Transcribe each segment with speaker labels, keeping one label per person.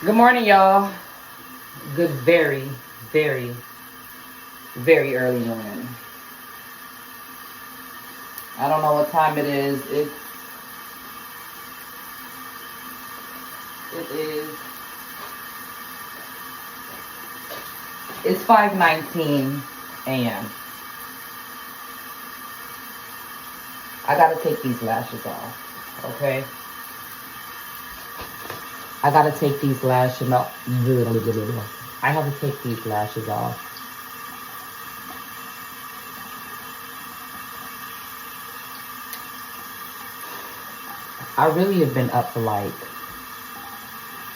Speaker 1: Good morning, y'all. Good, very, very early morning. I don't know what time it is. It's 5:19 a.m. I gotta take these lashes off, okay? I gotta take these lashes off. I have to take these lashes off. I really have been up for like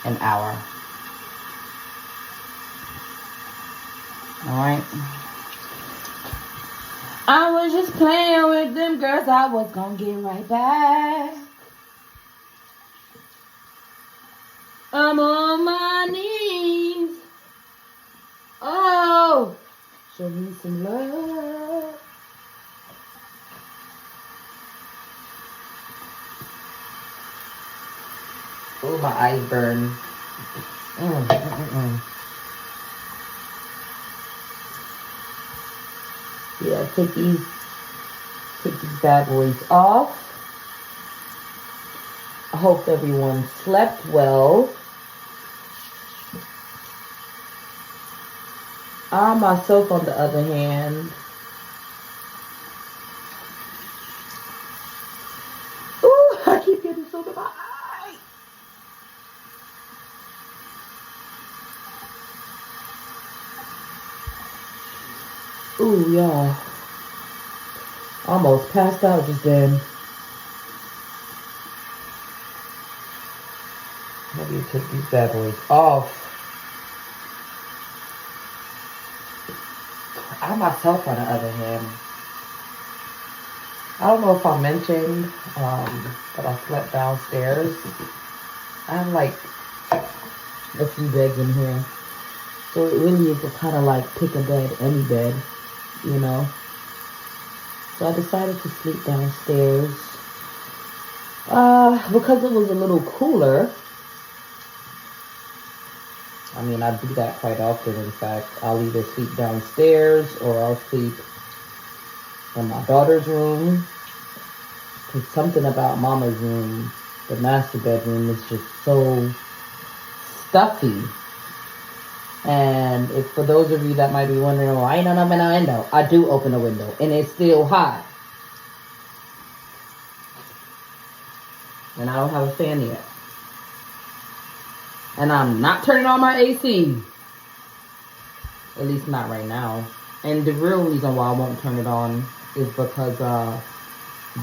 Speaker 1: an hour. Alright? I was just playing with them girls. I was gonna get right back. I'm on my knees. Oh, show me some love. Oh, my eyes burn. Yeah, take these bad boys off. I hope everyone slept well. I myself, on the other hand, ooh, I keep getting so in my eye. Ooh, y'all. Almost passed out just then. How do you take these bad boys off? I myself, on the other hand, I don't know if I mentioned that I slept downstairs. I have like a few beds in here, so it really is to kind of like pick a bed, any bed, you know. So I decided to sleep downstairs because it was a little cooler. I mean, I do that quite often. In fact, I'll either sleep downstairs or I'll sleep in my daughter's room. Because something about mama's room, the master bedroom, is just so stuffy. And if for those of you that might be wondering, well, I ain't open a window. I do open a window, and it's still hot. And I don't have a fan yet. And I'm not turning on my AC. At least not right now. And the real reason why I won't turn it on is because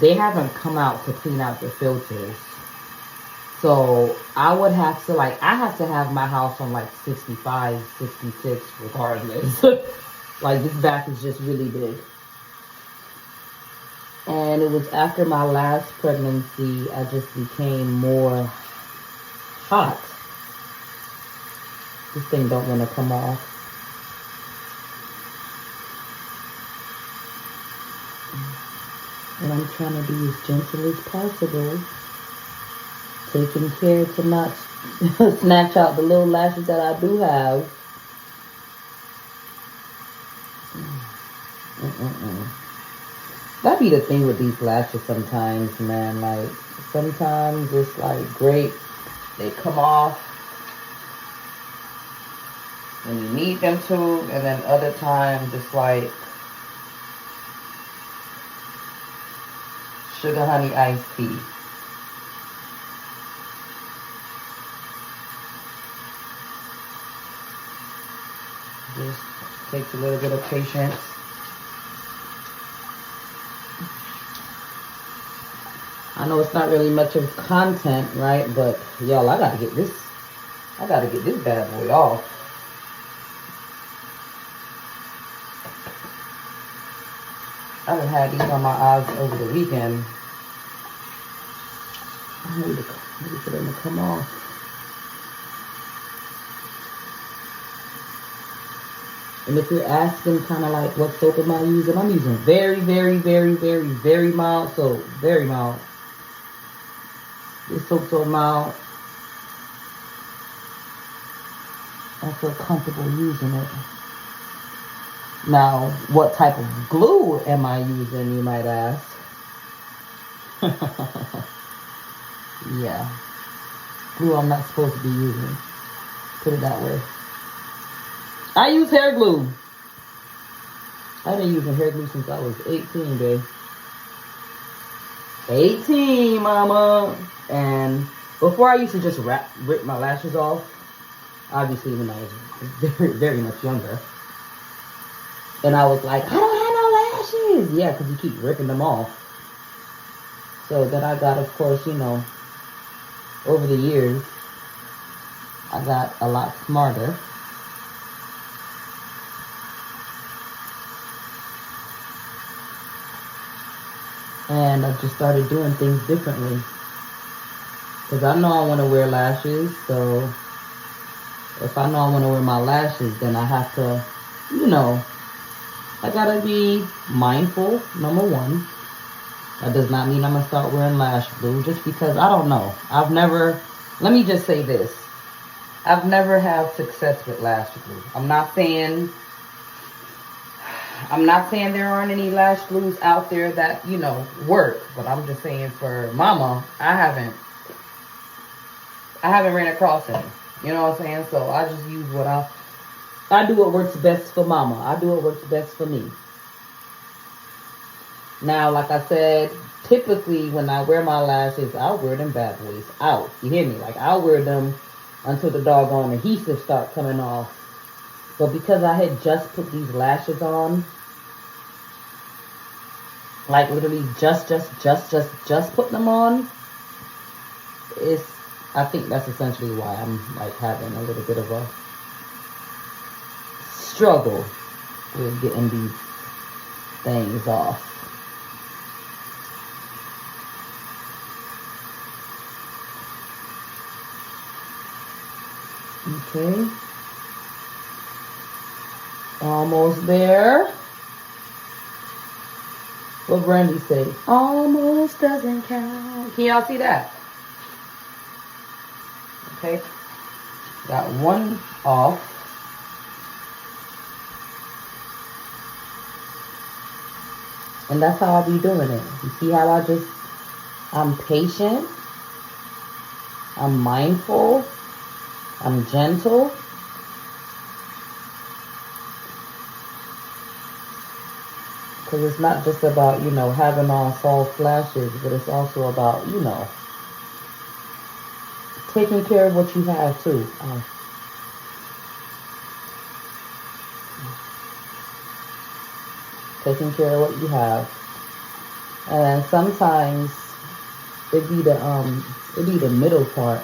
Speaker 1: they haven't come out to clean out the filters. So I would have to I have to have my house on like 65, 66 regardless. Like this bath is just really big. And it was after my last pregnancy, I just became more hot. This thing don't want to come off. And I'm trying to be as gentle as possible. Taking care to not snatch out the little lashes that I do have. That be the thing with these lashes sometimes, man. Like, sometimes it's like great. They come off when you need them to, and then other times it's like sugar honey iced tea. Just takes a little bit of patience. I know it's not really much of content, right? But y'all, I gotta get this bad boy off. I done had these on my eyes over the weekend. I'm ready for them to come off. And if you're asking kind of like what soap am I using, I'm using very, very, very, very, very mild soap. Very mild. This soap's so mild. I feel comfortable using it. Now, what type of glue am I using, you might ask? Yeah. Glue I'm not supposed to be using. Put it that way. I use hair glue. I've been using hair glue since I was 18, babe. 18, mama. And before I used to just rip my lashes off. Obviously, when I was very, very much younger. And I was like, I don't have no lashes. Yeah, because you keep ripping them off. So then I got, of course, you know, over the years, I got a lot smarter. And I just started doing things differently. Because I know I want to wear lashes, so if I know I want to wear my lashes, then I have to, you know, I gotta be mindful, number one. That does not mean I'm gonna start wearing lash glue, just because I don't know. Let me just say this. I've never had success with lash glue. I'm not saying there aren't any lash glues out there that, you know, work. But I'm just saying for mama, I haven't ran across any. You know what I'm saying? So I just use what I do what works best for mama. I do what works best for me. Now, like I said, typically when I wear my lashes, I'll wear them bad boys out. You hear me? Like, I'll wear them until the doggone adhesive start coming off. But because I had just put these lashes on, like literally just putting them on, I think that's essentially why I'm like having a little bit of a struggle with getting these things off. Okay. Almost there. What Brandy say? Almost doesn't count. Can y'all see that? Okay. Got one off. And that's how I'll be doing it. You see how I'm patient. I'm mindful. I'm gentle. Because it's not just about, you know, having on soft lashes, but it's also about, you know, taking care of what you have too. Taking care of what you have. And sometimes it be the middle part.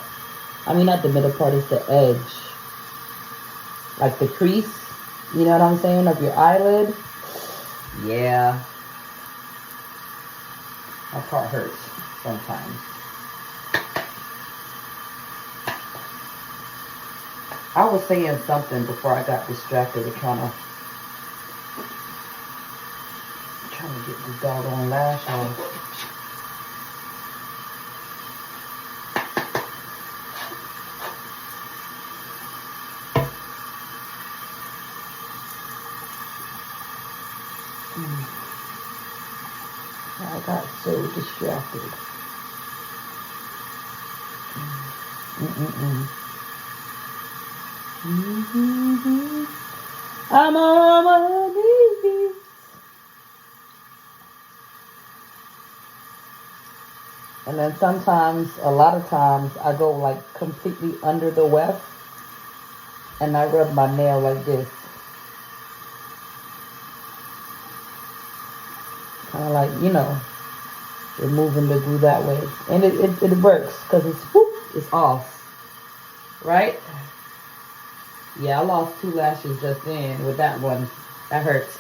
Speaker 1: I mean, not the middle part, it's the edge. Like the crease, you know what I'm saying, of your eyelid. Yeah. That part hurts sometimes. I was saying something before I got distracted with trying to get this doggone lash off. I got so distracted. I'm on my knees. And then sometimes, a lot of times, I go like completely under the weft and I rub my nail like this. Kind of like, you know, removing the glue that way. And it works because it's off. Right? Yeah, I lost 2 lashes just then with that one. That hurts.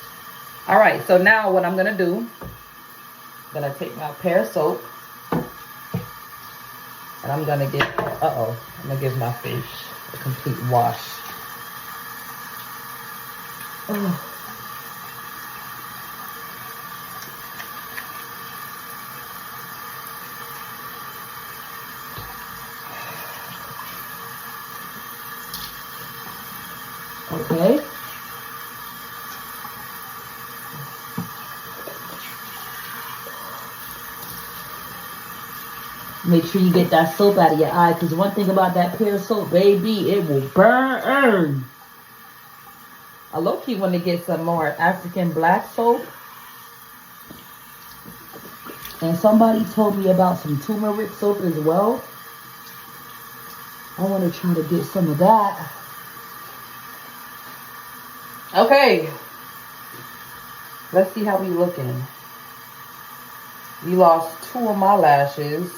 Speaker 1: Alright, so now what I'm going to do, I'm going to take my pear soap. And I'm going to get, I'm going to give my face a complete wash. Oh. Okay. Make sure you get that soap out of your eye, because one thing about that pear soap, baby, it will burn. I low-key want to get some more African black soap. And somebody told me about some turmeric soap as well. I want to try to get some of that. Okay. Let's see how we looking. We lost 2 of my lashes.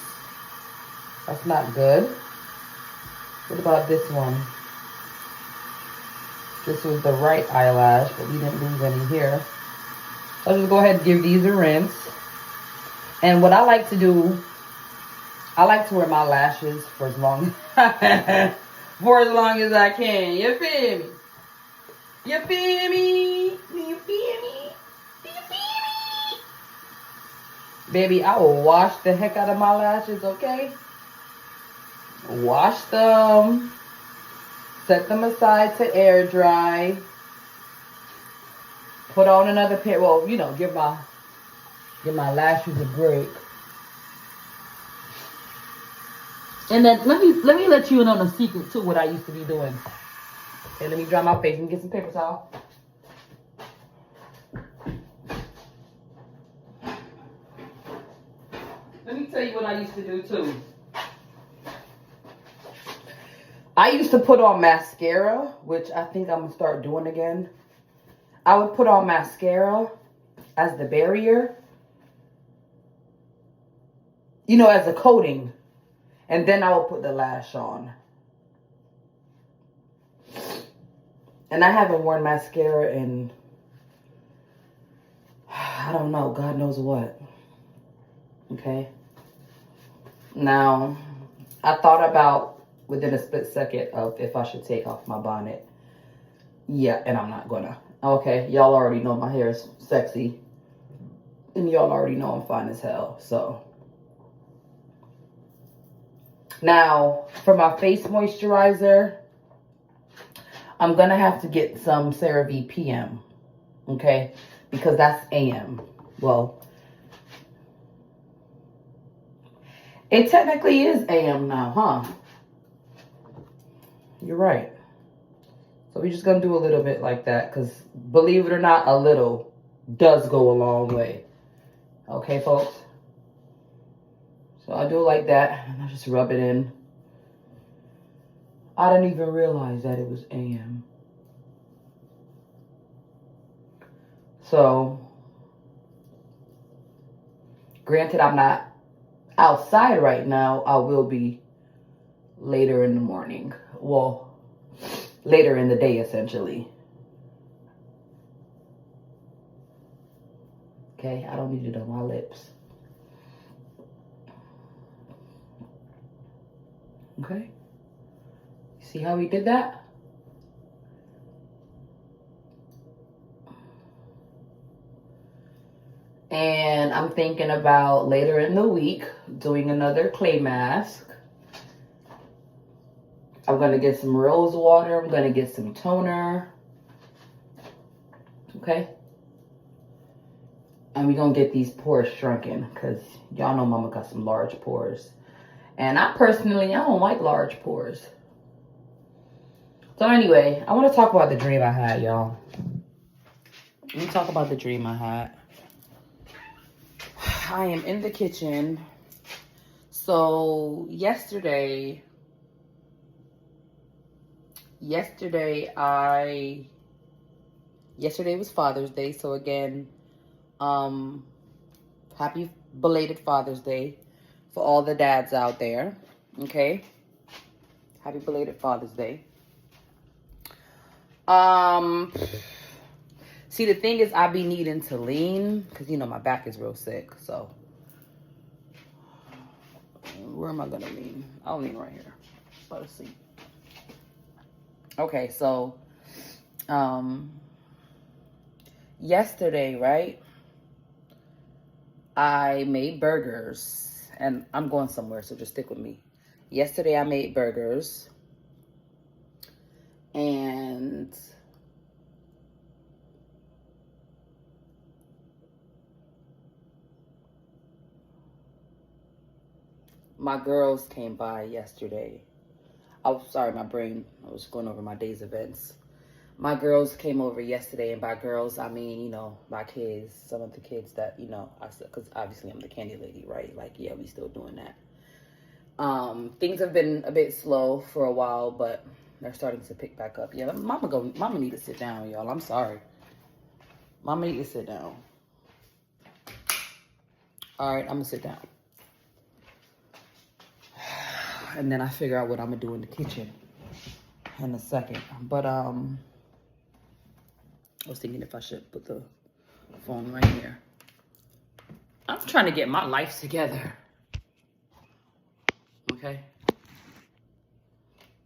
Speaker 1: That's not good. What about this one? This was the right eyelash, but we didn't lose any here. I'll just go ahead and give these a rinse. And what I like to do, I like to wear my lashes for as long as I can. You feel me? You feel me? You feel me? You feel me? Baby, I will wash the heck out of my lashes, okay? Wash them. Set them aside to air dry. Put on another pair. Well, you know, give my lashes a break. And then let me let you in on a secret too, what I used to be doing. Okay, let me dry my face and get some paper towel. Let me tell you what I used to do too. I used to put on mascara, which I think I'm gonna start doing again. I would put on mascara as the barrier, you know, as a coating, and then I will put the lash on. And I haven't worn mascara in, I don't know, God knows what. Okay. Now, I thought about within a split second of if I should take off my bonnet. Yeah, and I'm not gonna. Okay, y'all already know my hair is sexy. And y'all already know I'm fine as hell, so. Now, for my face moisturizer, I'm gonna have to get some CeraVe PM, okay? Because that's AM. Well, it technically is AM now, huh? You're right. So we're just gonna do a little bit like that, because believe it or not, a little does go a long way. Okay, folks? So I do it like that, and I just rub it in. I didn't even realize that it was AM. So, granted, I'm not outside right now. I will be later in the morning. Well, later in the day, essentially. Okay, I don't need it on my lips. Okay? See how we did that? And I'm thinking about later in the week doing another clay mask. I'm going to get some rose water. I'm going to get some toner. Okay? And we're going to get these pores shrunken, because y'all know mama got some large pores. And I don't like large pores. So anyway, I want to talk about the dream I had, y'all. Let me talk about the dream I had. I am in the kitchen. So yesterday was Father's Day. So again, happy belated Father's Day for all the dads out there. Okay. Happy belated Father's Day. See, the thing is, I be needing to lean, because, you know, my back is real sick, so. Where am I going to lean? I'll lean right here. Let's see. Okay, so, yesterday, right, I made burgers, and I'm going somewhere, so just stick with me. Yesterday, I made burgers, and My girls came by yesterday. Oh, sorry, my brain. I was going over my day's events. My girls came over yesterday, and by girls, I mean, you know, my kids, some of the kids that, you know, I said, because obviously I'm the candy lady, right? Like, yeah, we still doing that. Things have been a bit slow for a while, but they're starting to pick back up. Yeah, Mama need to sit down, y'all. I'm sorry. Mama need to sit down. All right, I'm gonna sit down. And then I figure out what I'm gonna do in the kitchen in a second. But I was thinking if I should put the phone right here. I'm trying to get my life together. Okay.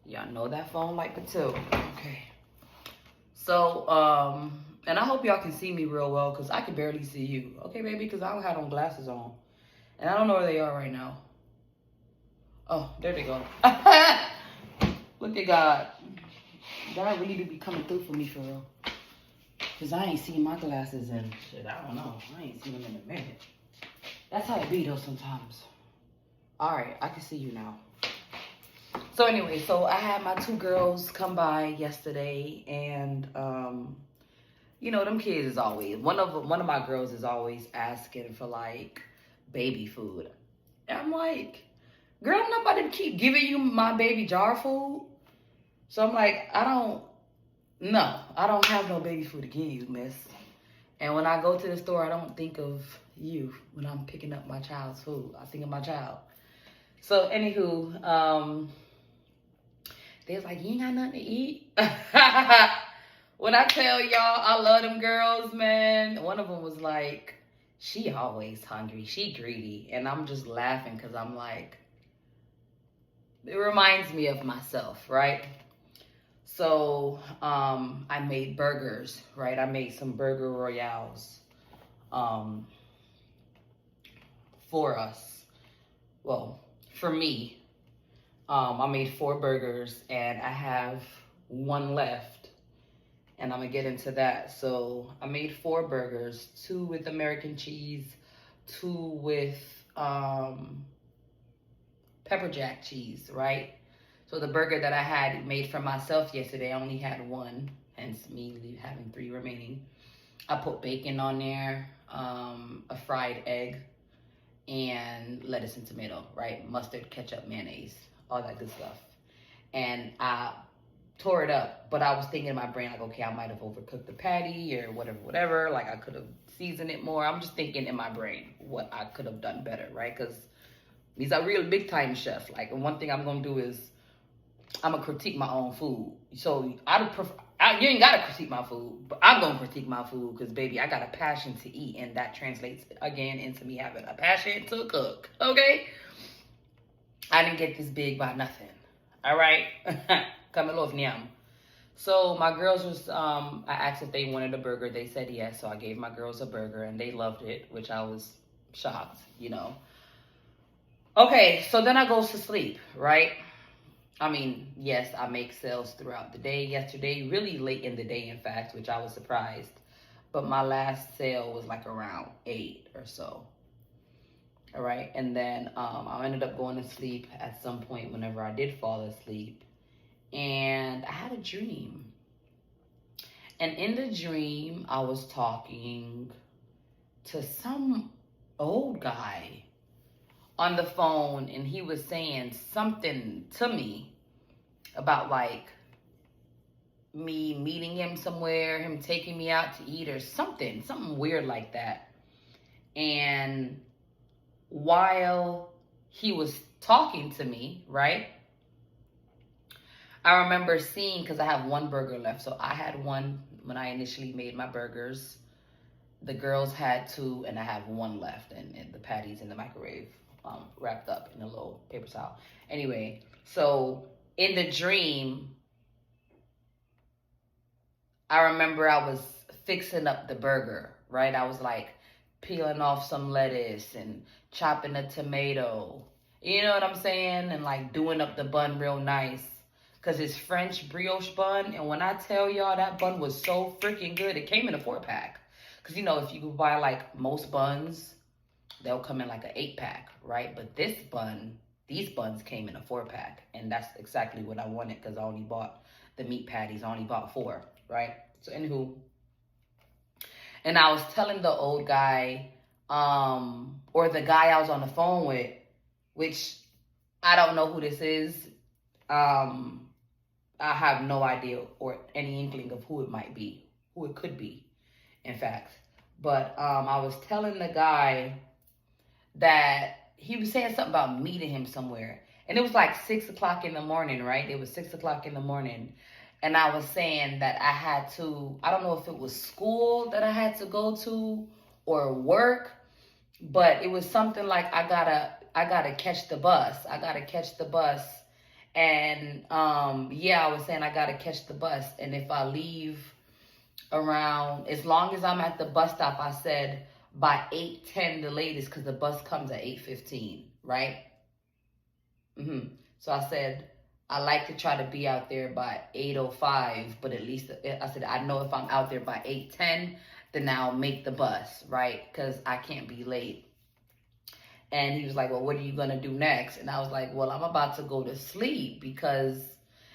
Speaker 1: Y'all know that phone like the too. Okay. So, and I hope y'all can see me real well because I can barely see you. Okay, baby, because I don't have no glasses on. And I don't know where they are right now. Oh, there they go. Look at God. God really do be coming through for me for real. Because I ain't seen my glasses in shit. I don't know. I ain't seen them in a minute. That's how it be though sometimes. All right, I can see you now. So anyway, so I had my two girls come by yesterday, and you know, them kids is always one of my girls is always asking for like baby food. And I'm like, girl, I'm not about to keep giving you my baby jar food. So I'm like, I don't have no baby food to give you, miss. And when I go to the store, I don't think of you when I'm picking up my child's food. I think of my child. So anywho, they was like, you ain't got nothing to eat? When I tell y'all I love them girls, man, one of them was like, she always hungry. She greedy. And I'm just laughing because I'm like, it reminds me of myself, right? So I made burgers, right? I made some burger royales for us. Well, for me. I made 4 burgers and I have 1 left, and I'm gonna get into that. So I made 4 burgers, 2 with American cheese, 2 with pepper jack cheese, right? So the burger that I had made for myself yesterday, I only had 1, hence me having 3 remaining. I put bacon on there, a fried egg, and lettuce and tomato, right? Mustard, ketchup, mayonnaise, all that good stuff. And I tore it up, but I was thinking in my brain, like, okay, I might have overcooked the patty or whatever. Like, I could have seasoned it more. I'm just thinking in my brain what I could have done better, right? Because these are real big time chefs. Like, and one thing I'm going to do is I'm going to critique my own food. So you ain't got to critique my food, but I'm going to critique my food because, baby, I got a passion to eat, and that translates, again, into me having a passion to cook, okay? I didn't get this big by nothing, all right? Kamilov Nyam. So my girls was, I asked if they wanted a burger. They said yes, so I gave my girls a burger, and they loved it, which I was shocked, you know. Okay, so then I goes to sleep, right? I mean, yes, I make sales throughout the day. Yesterday, really late in the day, in fact, which I was surprised. But my last sale was like around 8 or so. All right. And then I ended up going to sleep at some point whenever I did fall asleep. And I had a dream. And in the dream, I was talking to some old guy on the phone, and he was saying something to me about like me meeting him somewhere, him taking me out to eat or something weird like that. And while he was talking to me, right, I remember seeing, because I have 1 burger left, so I had 1 when I initially made my burgers. The girls had 2, and I have 1 left, and the patty's in the microwave, wrapped up in a little paper towel. Anyway, so in the dream, I remember I was fixing up the burger, right? I was like peeling off some lettuce and chopping a tomato, you know what I'm saying? And like doing up the bun real nice, because it's French brioche bun. And when I tell y'all, that bun was so freaking good. It came in a 4-pack. Because, you know, if you buy like most buns, they'll come in like an 8-pack, right? But this bun These buns came in a 4-pack, and that's exactly what I wanted because I only bought the meat patties. I only bought 4, right? So anywho, and I was telling the old guy, or the guy I was on the phone with, which I don't know who this is. I have no idea or any inkling of who it might be, who it could be, in fact. But I was telling the guy that he was saying something about meeting him somewhere. And it was like 6 o'clock in the morning, right? It was 6 o'clock in the morning. And I was saying that I had to, I don't know if it was school that I had to go to or work, but it was something like I gotta catch the bus. I gotta catch the bus. And yeah, I was saying I gotta catch the bus. And if I leave around, as long as I'm at the bus stop, I said by 8:10 the latest, because the bus comes at 8:15, right? So I said I like to try to be out there by 8:05, but at least I said I know if I'm out there by 8:10, then I'll make the bus, right? Because I can't be late. And he was like, well, what are you going to do next? And I was like, well, I'm about to go to sleep because,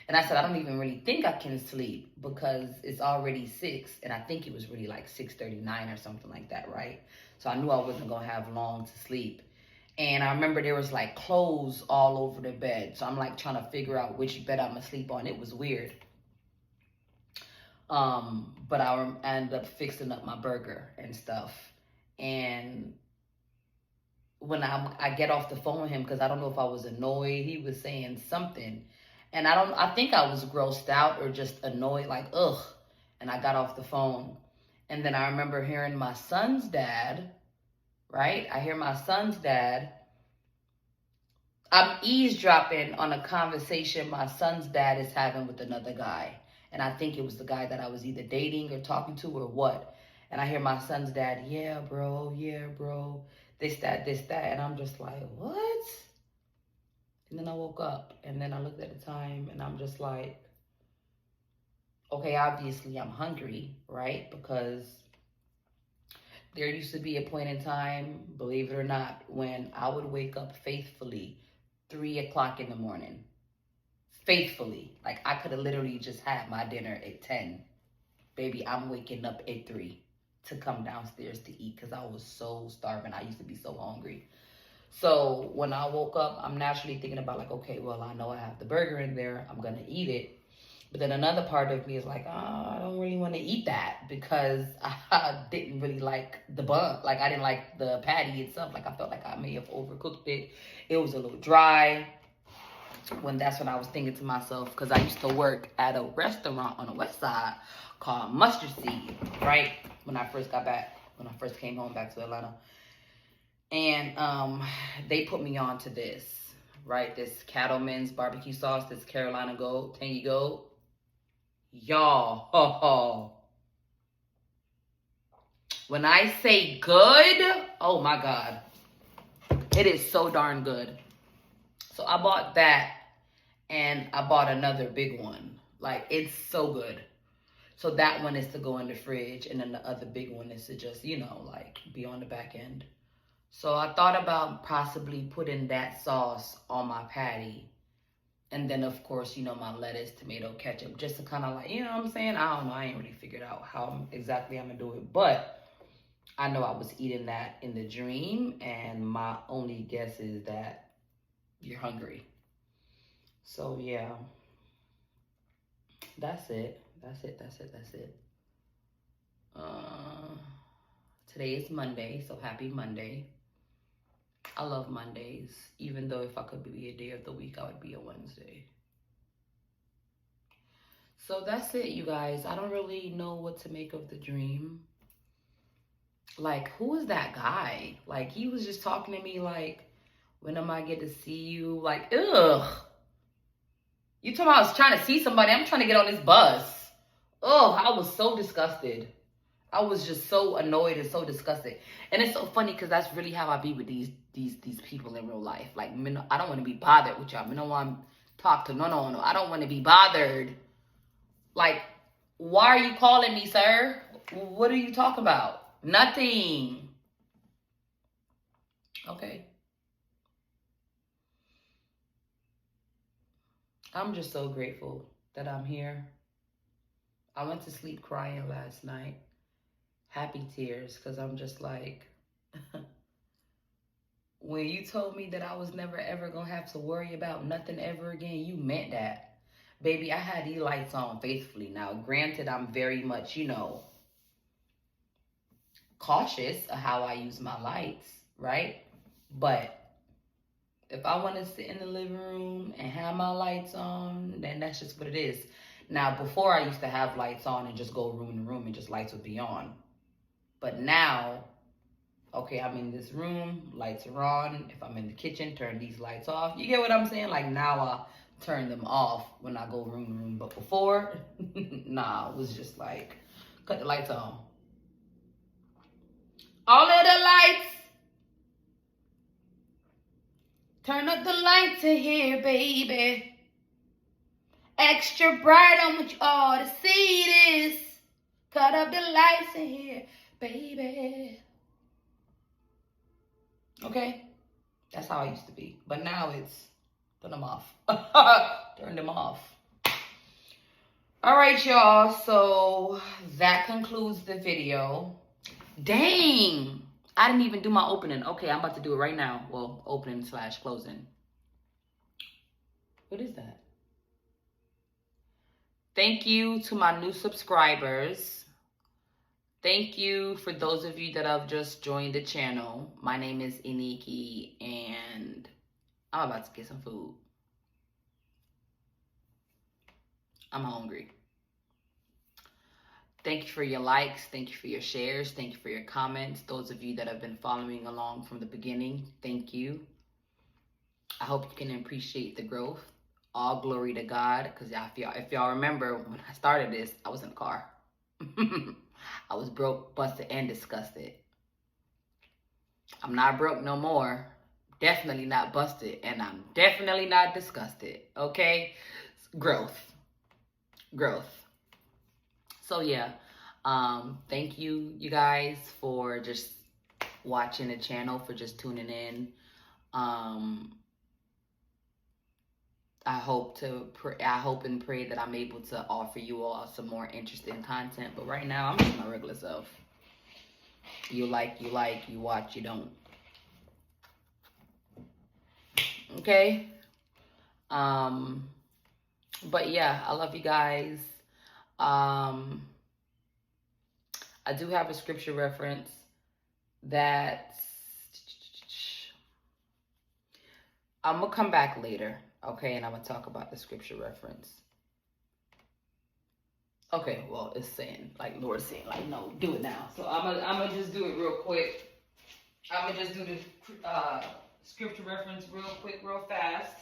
Speaker 1: and I said, I don't even really think I can sleep because it's already 6. And I think it was really like 6:39 or something like that, right? So I knew I wasn't going to have long to sleep. And I remember there was like clothes all over the bed. So I'm like trying to figure out which bed I'm going to sleep on. It was weird. But I ended up fixing up my burger and stuff. And when I get off the phone with him, because I don't know if I was annoyed, he was saying something. And I think I was grossed out or just annoyed, like, ugh. And I got off the phone. And then I remember hearing my son's dad, right? I hear my son's dad. I'm eavesdropping on a conversation my son's dad is having with another guy. And I think it was the guy that I was either dating or talking to or what. And I hear my son's dad, yeah, bro, this, that. And I'm just like, what? And then I woke up and then I looked at the time and I'm just like, okay, obviously I'm hungry, right? Because there used to be a point in time, believe it or not, when I would wake up faithfully 3 o'clock in the morning. Faithfully. Like I could have literally just had my dinner at 10. Baby, I'm waking up at 3 to come downstairs to eat because I was so starving. I used to be so hungry. So when I woke up, I'm naturally thinking about like, okay, well, I know I have the burger in there. I'm going to eat it. But then another part of me is like, oh, I don't really want to eat that because I didn't really like the bun. Like I didn't like the patty itself. Like I felt like I may have overcooked it. It was a little dry. That's when I was thinking to myself, because I used to work at a restaurant on the west side called Mustard Seed, right? When I first came home back to Atlanta. And they put me on to this, right? This Cattleman's barbecue sauce, this Carolina Gold, Tangy Gold. Y'all, when I say good, oh my God, it is so darn good. So I bought that and I bought another big one. Like it's so good. So that one is to go in the fridge and then the other big one is to just, like be on the back end. So I thought about possibly putting that sauce on my patty. And then, of course, my lettuce, tomato, ketchup, just to kind of like, you know what I'm saying? I don't know. I ain't really figured out how exactly I'm going to do it. But I know I was eating that in the dream. And my only guess is that you're hungry. So, yeah. That's it. Today is Monday. So, happy Monday. I love Mondays, even though if I could be a day of the week, I would be a Wednesday. So that's it, you guys. I don't really know what to make of the dream. Like, who is that guy? Like, he was just talking to me like, when am I get to see you? Like, ugh. You talking about I was trying to see somebody. I'm trying to get on this bus. Ugh, I was so disgusted. I was just so annoyed and so disgusted. And it's so funny because that's really how I be with these people in real life. Like, I don't want to be bothered with y'all. I don't want to talk to no. I don't want to be bothered. Like, why are you calling me, sir? What are you talking about? Nothing. Okay.
Speaker 2: I'm just so grateful that I'm here. I went to sleep crying last night. Happy tears, because I'm just like, when you told me that I was never ever gonna have to worry about nothing ever again, you meant that. Baby, I had these lights on faithfully. Now, granted, I'm very much, cautious of how I use my lights, right? But if I want to sit in the living room and have my lights on, then that's just what it is. Now, before I used to have lights on and just go room to room and just lights would be on. But now, okay, I'm in this room, lights are on. If I'm in the kitchen, turn these lights off. You get what I'm saying? Like now I turn them off when I go room to room. But before, nah, it was just like, cut the lights on. All of the lights. Turn up the lights in here, baby. Extra bright, I want you all to see this. Cut up the lights in here, baby. Okay? That's how I used to be. But now it's, turn them off. Turn them off. All right, y'all. So that concludes the video. Dang. I didn't even do my opening. Okay, I'm about to do it right now. Well, opening / closing. What is that? Thank you to my new subscribers. Thank you for those of you that have just joined the channel. My name is Iniki, and I'm about to get some food. I'm hungry. Thank you for your likes. Thank you for your shares. Thank you for your comments. Those of you that have been following along from the beginning, thank you. I hope you can appreciate the growth. All glory to God, because if y'all remember, when I started this, I was in a car. I was broke, busted, and disgusted. I'm not broke no more. Definitely not busted, and I'm definitely not disgusted. Okay? Growth. So yeah, thank you guys for just watching the channel, for just tuning in. I hope and pray that I'm able to offer you all some more interesting content. But right now, I'm just my regular self. You like, you watch, you don't. Okay? But yeah, I love you guys. I do have a scripture reference that I'm going to come back later, okay? And I'm going to talk about the scripture reference. Okay, well, it's saying, like, Lord's saying, like, no, do it now. So I'm gonna just do it real quick. I'm going to just do the scripture reference real quick, real fast.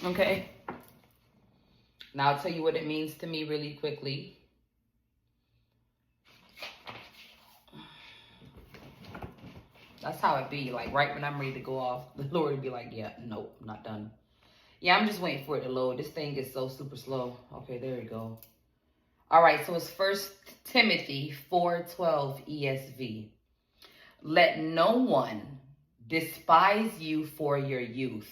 Speaker 2: Okay. Now I'll tell you what it means to me really quickly. That's how it be. Like, right when I'm ready to go off, the Lord would be like, yeah, nope, I'm not done. Yeah, I'm just waiting for it to load. This thing is so super slow. Okay, there you go. All right, so it's 1 Timothy 4:12 ESV. Let no one despise you for your youth,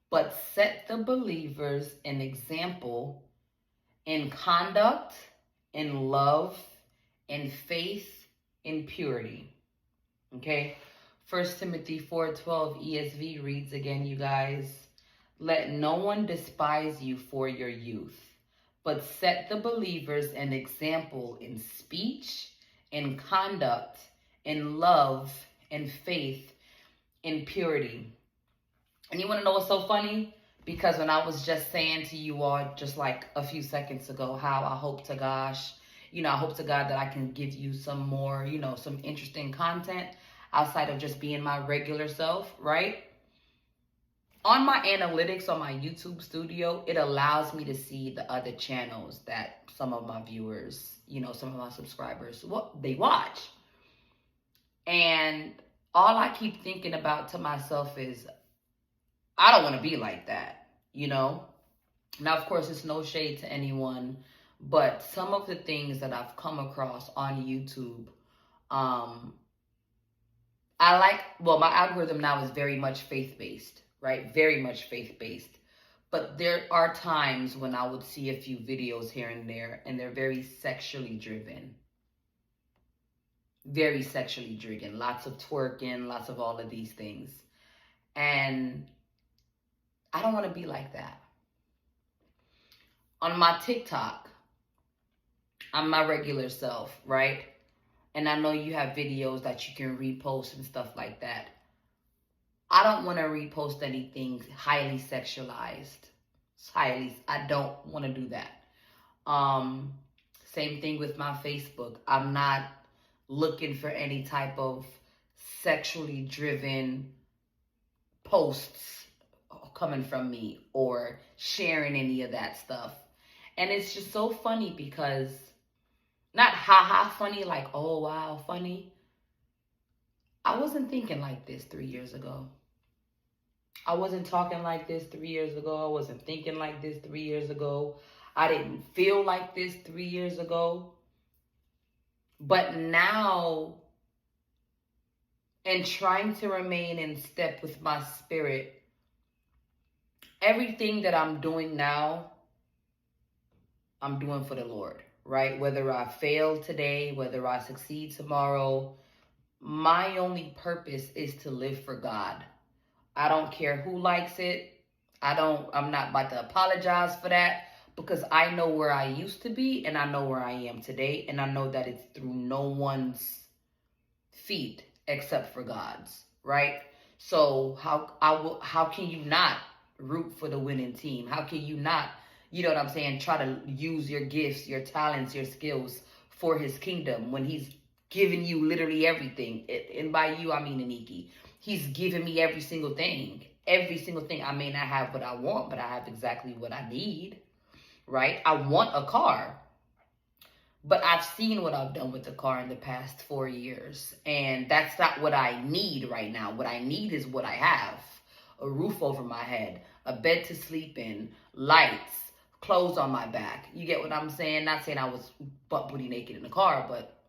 Speaker 2: but set the believers an example in conduct, in love, in faith, in purity. Okay? 1 Timothy 4:12 ESV reads again, you guys. Let no one despise you for your youth, but set the believers an example in speech, in conduct, in love, in faith, in purity. And you want to know what's so funny? Because when I was just saying to you all just like a few seconds ago how I hope to gosh, I hope to God that I can give you some more, some interesting content outside of just being my regular self, right? On my analytics on my YouTube studio, it allows me to see the other channels that some of my viewers, some of my subscribers, they watch. And all I keep thinking about to myself is, I don't want to be like that, Now, of course, it's no shade to anyone, but some of the things that I've come across on YouTube, my algorithm now is very much faith-based, right? Very much faith-based. But there are times when I would see a few videos here and there, and they're very sexually driven. Very sexually driven. Lots of twerking, lots of all of these things. And I don't want to be like that. On my TikTok, I'm my regular self, right? And I know you have videos that you can repost and stuff like that. I don't want to repost anything highly sexualized. I don't want to do that. Same thing with my Facebook. I'm not looking for any type of sexually driven posts coming from me or sharing any of that stuff. And it's just so funny because, not haha funny, like, oh wow, funny. I wasn't thinking like this 3 years ago. I wasn't talking like this 3 years ago. I wasn't thinking like this 3 years ago. I didn't feel like this 3 years ago. But now, and trying to remain in step with my spirit, everything that I'm doing now, I'm doing for the Lord, right? Whether I fail today, whether I succeed tomorrow, my only purpose is to live for God. I don't care who likes it. I'm not about to apologize for that, because I know where I used to be and I know where I am today. And I know that it's through no one's feet except for God's, right? So how can you not root for the winning team? How can you not, you know what I'm saying, try to use your gifts, your talents, your skills for his kingdom when he's giving you literally everything? And by you, I mean Aniki. He's giving me every single thing. Every single thing. I may not have what I want, but I have exactly what I need, right? I want a car, but I've seen what I've done with the car in the past 4 years. And that's not what I need right now. What I need is what I have. A roof over my head, a bed to sleep in, lights, clothes on my back. You get what I'm saying? Not saying I was butt booty naked in the car, but,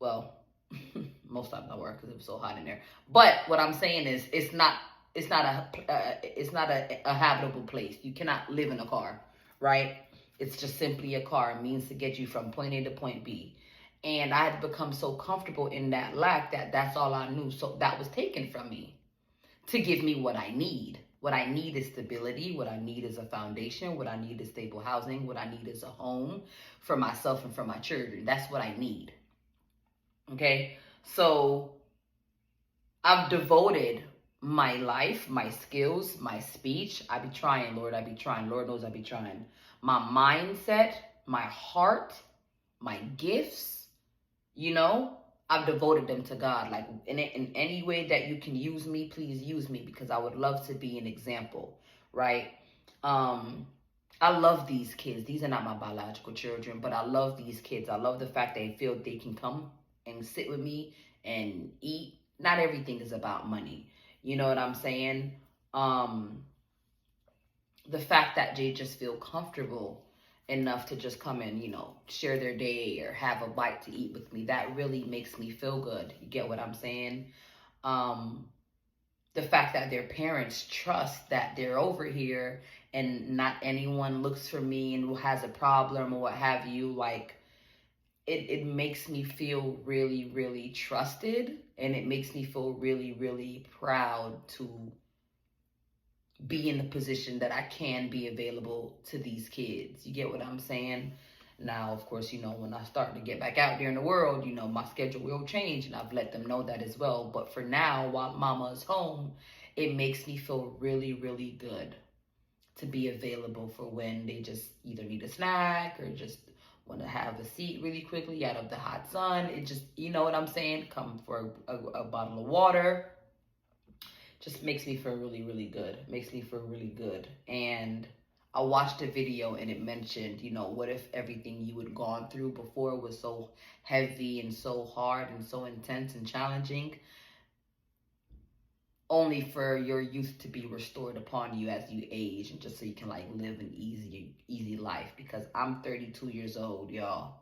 Speaker 2: well, most times I were because it was so hot in there. But what I'm saying is, it's not a habitable place. You cannot live in a car, right? It's just simply a car. It means to get you from point A to point B. And I had become so comfortable in that lack that that's all I knew. So that was taken from me to give me what I need. What I need is stability. What I need is a foundation. What I need is stable housing. What I need is a home for myself and for my children. That's what I need. Okay? So I've devoted my life, my skills, my speech. I be trying, Lord. I be trying. Lord knows I be trying. My mindset, my heart, my gifts, you know, I've devoted them to God. Like, in any way that you can use me, please use me, because I would love to be an example, right? I love these kids. These are not my biological children, but I love these kids. I love the fact they feel they can come and sit with me and eat. Not everything is about money. You know what I'm saying? The fact that they just feel comfortable enough to just come and, you know, share their day or have a bite to eat with me, that really makes me feel good. You get what I'm saying? The fact that their parents trust that they're over here and not anyone looks for me and has a problem or what have you, like, it makes me feel really, really trusted, and it makes me feel really, really proud to be in the position that I can be available to these kids. You get what I'm saying? Now, of course, you know, when I start to get back out there in the world, you know, my schedule will change, and I've let them know that as well. But for now, while mama is home, it makes me feel really, really good to be available for when they just either need a snack or just want to have a seat really quickly out of the hot sun. It just, you know what I'm saying? Come for a bottle of water. Just makes me feel really, really good. Makes me feel really good. And I watched a video and it mentioned, you know, what if everything you had gone through before was so heavy and so hard and so intense and challenging, only for your youth to be restored upon you as you age, and just so you can like live an easy life. Because I'm 32 years old, y'all.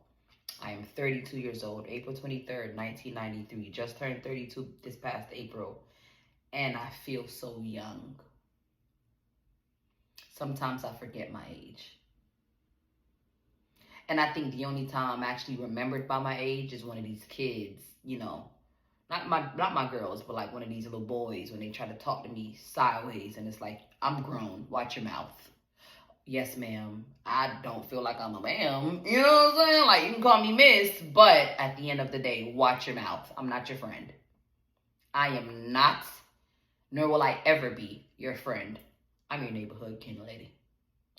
Speaker 2: I am 32 years old, April 23rd, 1993. Just turned 32 this past April. And I feel so young. Sometimes I forget my age. And I think the only time I'm actually remembered by my age is one of these kids, you know. Not my girls, but like one of these little boys when they try to talk to me sideways. And it's like, I'm grown. Watch your mouth. Yes, ma'am. I don't feel like I'm a ma'am. You know what I'm saying? Like, you can call me miss, but at the end of the day, watch your mouth. I'm not your friend. I am not, nor will I ever be your friend. I'm your neighborhood king lady.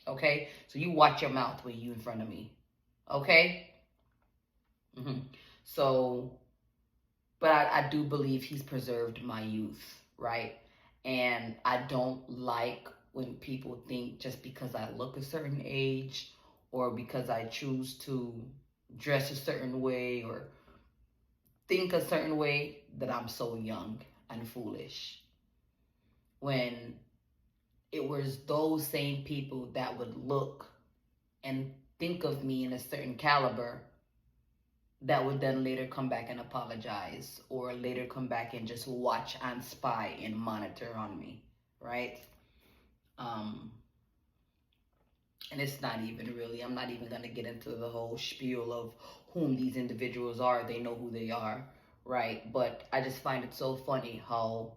Speaker 2: Okay? So you watch your mouth when you in front of me. Okay? So, but I do believe he's preserved my youth, right? And I don't like when people think just because I look a certain age or because I choose to dress a certain way or think a certain way that I'm so young and foolish. When it was those same people that would look and think of me in a certain caliber that would then later come back and apologize or later come back and just watch and spy and monitor on me, right? And it's not even really, I'm not even going to get into the whole spiel of whom these individuals are. They know who they are, right? But I just find it so funny how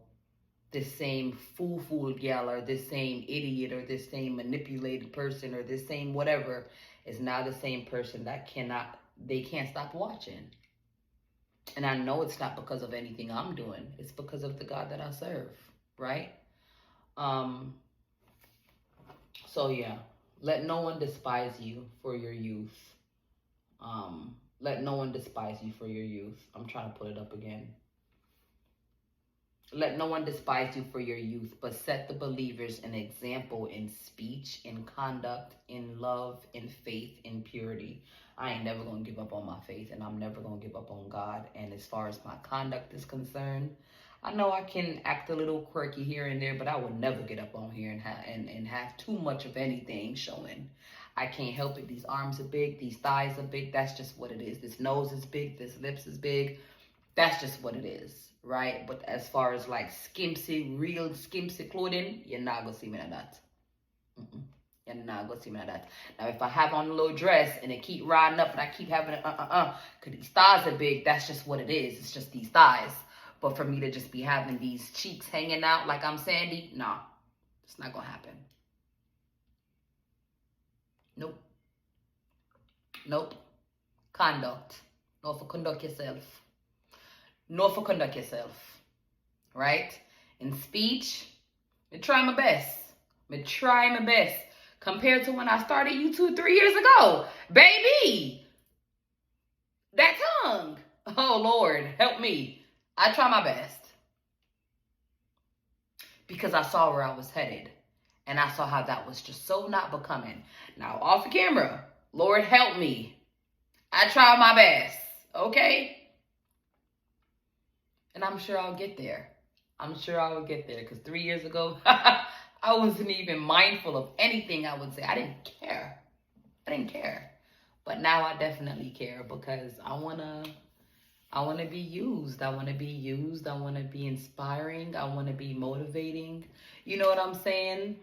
Speaker 2: this same fool gal or this same idiot or this same manipulated person or this same whatever is now the same person that they can't stop watching. And I know it's not because of anything I'm doing. It's because of the God that I serve, right? So yeah, let no one despise you for your youth. Let no one despise you for your youth. I'm trying to put it up again. Let no one despise you for your youth, but set the believers an example in speech, in conduct, in love, in faith, in purity. I ain't never going to give up on my faith, and I'm never going to give up on God. And as far as my conduct is concerned, I know I can act a little quirky here and there, but I will never get up on here and have too much of anything showing. I can't help it. These arms are big. These thighs are big. That's just what it is. This nose is big. This lips is big. That's just what it is, right? But as far as like real skimpsy clothing, you're not going to see me like that. You're not going to see me like that. Now, if I have on a little dress and it keep riding up and I keep having because these thighs are big, that's just what it is. It's just these thighs. But for me to just be having these cheeks hanging out like I'm Sandy, nah, it's not going to happen. Nope. Conduct. Know for conduct yourself. Right? In speech, I try my best. Compared to when I started YouTube 3 years ago. Baby! That tongue. Oh, Lord, help me. I try my best. Because I saw where I was headed. And I saw how that was just so not becoming. Now, off the camera, Lord, help me. I try my best. Okay? And I'm sure I'll get there. Because 3 years ago, I wasn't even mindful of anything I would say. I didn't care. But now I definitely care because I want to be used. I want to be inspiring. I want to be motivating. You know what I'm saying?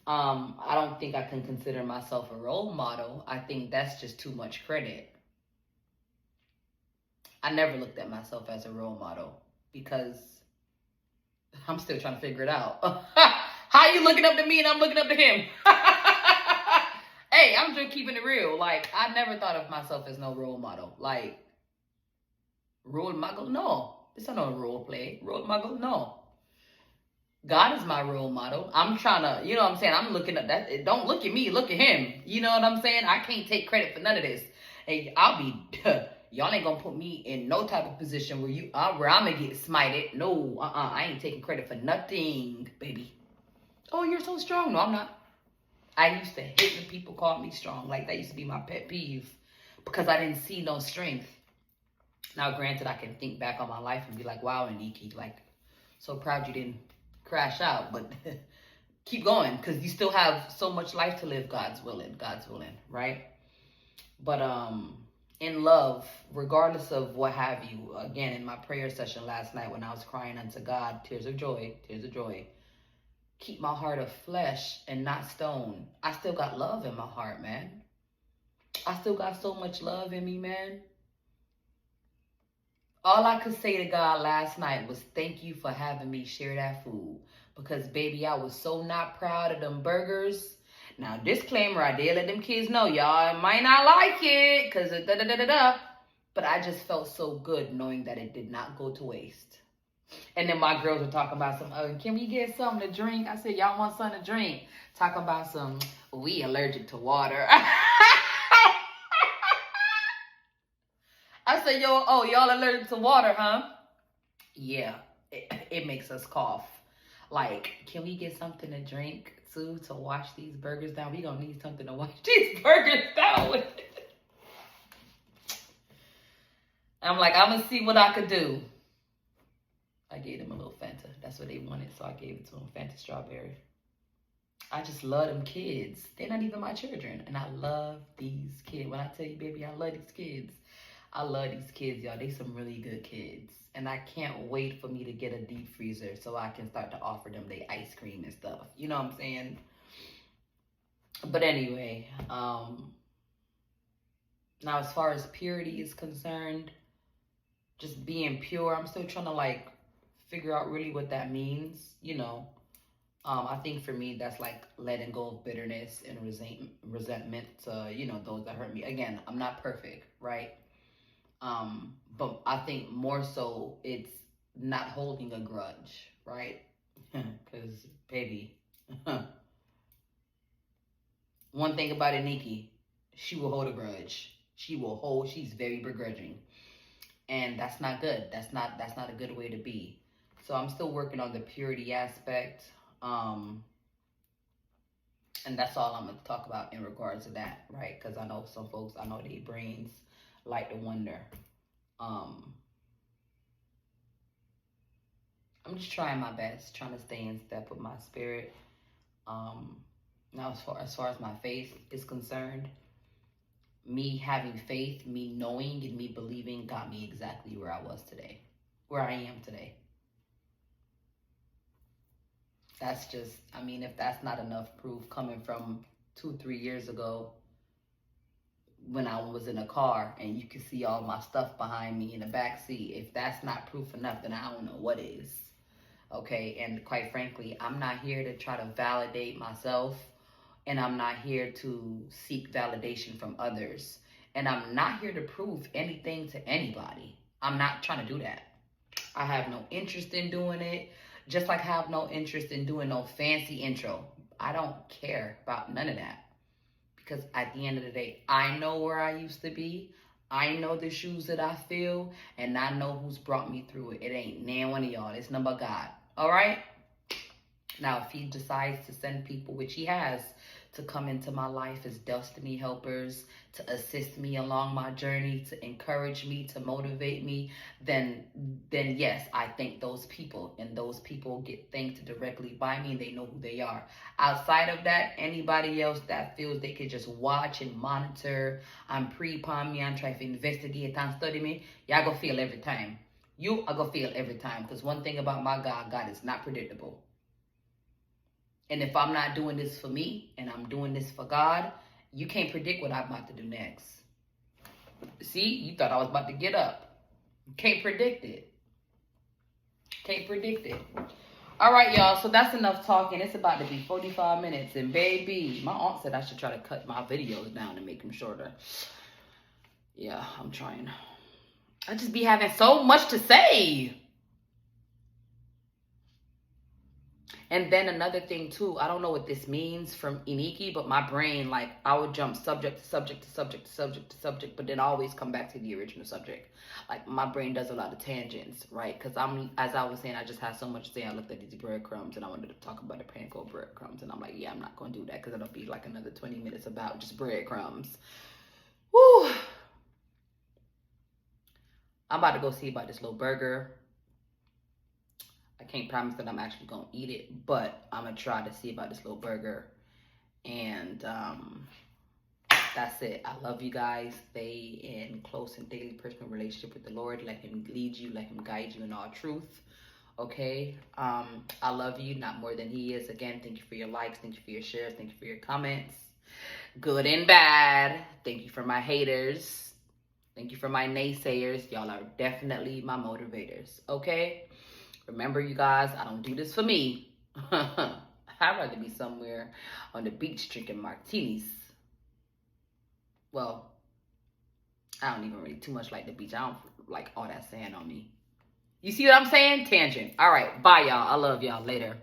Speaker 2: I don't think I can consider myself a role model. I think that's just too much credit. I never looked at myself as a role model because I'm still trying to figure it out. How you looking up to me and I'm looking up to him? Hey, I'm just keeping it real. Like, I never thought of myself as no role model. Like, role model? No. It's not no role play. Role model? No. God is my role model. I'm trying to, you know what I'm saying? I'm looking at that. Don't look at me. Look at him. You know what I'm saying? I can't take credit for none of this. Hey, y'all ain't gonna put me in no type of position where I'm gonna get smited. No, I ain't taking credit for nothing, baby. Oh, you're so strong. No, I'm not. I used to hate when people called me strong. Like, that used to be my pet peeve because I didn't see no strength. Now, granted, I can think back on my life and be like, wow, Aniki, like, so proud you didn't crash out, but keep going because you still have so much life to live. God's willing, right? But in love, regardless of what have you. Again, in my prayer session last night when I was crying unto God, tears of joy, keep my heart of flesh and not stone. I still got love in my heart, man. I still got so much love in me, man. All I could say to God last night was thank you for having me share that food. Because, baby, I was so not proud of them burgers. Now, disclaimer, I did let them kids know, y'all might not like it. Because da-da-da-da-da. But I just felt so good knowing that it did not go to waste. And then my girls were talking about some, can we get something to drink? I said, y'all want something to drink? Talking about some, we allergic to water. I said, y'all allergic to water, huh? Yeah, it makes us cough. Like, can we get something to drink, too, to wash these burgers down? We gonna need something to wash these burgers down with. I'm like, I'm gonna see what I could do. I gave them a little Fanta. That's what they wanted, so I gave it to them, Fanta strawberry. I just love them kids. They're not even my children, and I love these kids. When I tell you, baby, I love these kids. I love these kids, y'all. They some really good kids. And I can't wait for me to get a deep freezer so I can start to offer them their ice cream and stuff. You know what I'm saying? But anyway, now as far as purity is concerned, just being pure, I'm still trying to like figure out really what that means, you know. I think for me, that's like letting go of bitterness and resentment to, you know, those that hurt me. Again, I'm not perfect, right? But I think more so it's not holding a grudge, right? Because, baby, one thing about it, Nikki, she will hold a grudge. She's very begrudging. And that's not good. That's not a good way to be. So I'm still working on the purity aspect. And that's all I'm going to talk about in regards to that, right? Because I know some folks, I know their brains like to wonder. I'm just trying my best, trying to stay in step with my spirit. Now, as far as my faith is concerned, me having faith, me knowing, and me believing got me exactly where I am today. That's just, I mean, if that's not enough proof coming from 2-3 years ago when I was in a car and you could see all my stuff behind me in the back seat, if that's not proof enough, then I don't know what is. Okay, and quite frankly, I'm not here to try to validate myself, and I'm not here to seek validation from others, and I'm not here to prove anything to anybody. I'm not trying to do that. I have no interest in doing it, just like I have no interest in doing no fancy intro. I don't care about none of that, because at the end of the day, I know where I used to be. I know the shoes that I feel, and I know who's brought me through it. It ain't nan one of y'all. It's none but God. All right? Now, if he decides to send people, which he has, to come into my life as destiny helpers, to assist me along my journey, to encourage me, to motivate me, then yes, I thank those people, and those people get thanked directly by me, and they know who they are. Outside of that, anybody else that feels they could just watch and monitor, and pre-palm me, and try to investigate and study me, y'all go feel every time. You are going to feel every time, because one thing about my God, God is not predictable. And if I'm not doing this for me, and I'm doing this for God, you can't predict what I'm about to do next. See, you thought I was about to get up. Can't predict it. Can't predict it. All right, y'all, so that's enough talking. It's about to be 45 minutes, and baby, my aunt said I should try to cut my videos down and make them shorter. Yeah, I'm trying. I just be having so much to say. And then another thing too, I don't know what this means from Iniki, but my brain, like, I would jump subject to subject to subject to subject to subject, but then always come back to the original subject. Like, my brain does a lot of tangents, right? Because as I was saying, I just had so much to say. I looked at these breadcrumbs and I wanted to talk about the panko breadcrumbs, and I'm like, yeah, I'm not going to do that because it'll be like another 20 minutes about just breadcrumbs. Woo! I'm about to go see about this little burger. I can't promise that I'm actually going to eat it, but I'm going to try to see about this little burger. And that's it. I love you guys. Stay in close and daily personal relationship with the Lord. Let him lead you. Let him guide you in all truth. Okay? I love you not more than he is. Again, thank you for your likes. Thank you for your shares. Thank you for your comments. Good and bad. Thank you for my haters. Thank you for my naysayers. Y'all are definitely my motivators. Okay? Remember, you guys, I don't do this for me. I'd rather be somewhere on the beach drinking martinis. Well, I don't even really too much like the beach. I don't like all that sand on me. You see what I'm saying? Tangent. All right. Bye, y'all. I love y'all. Later.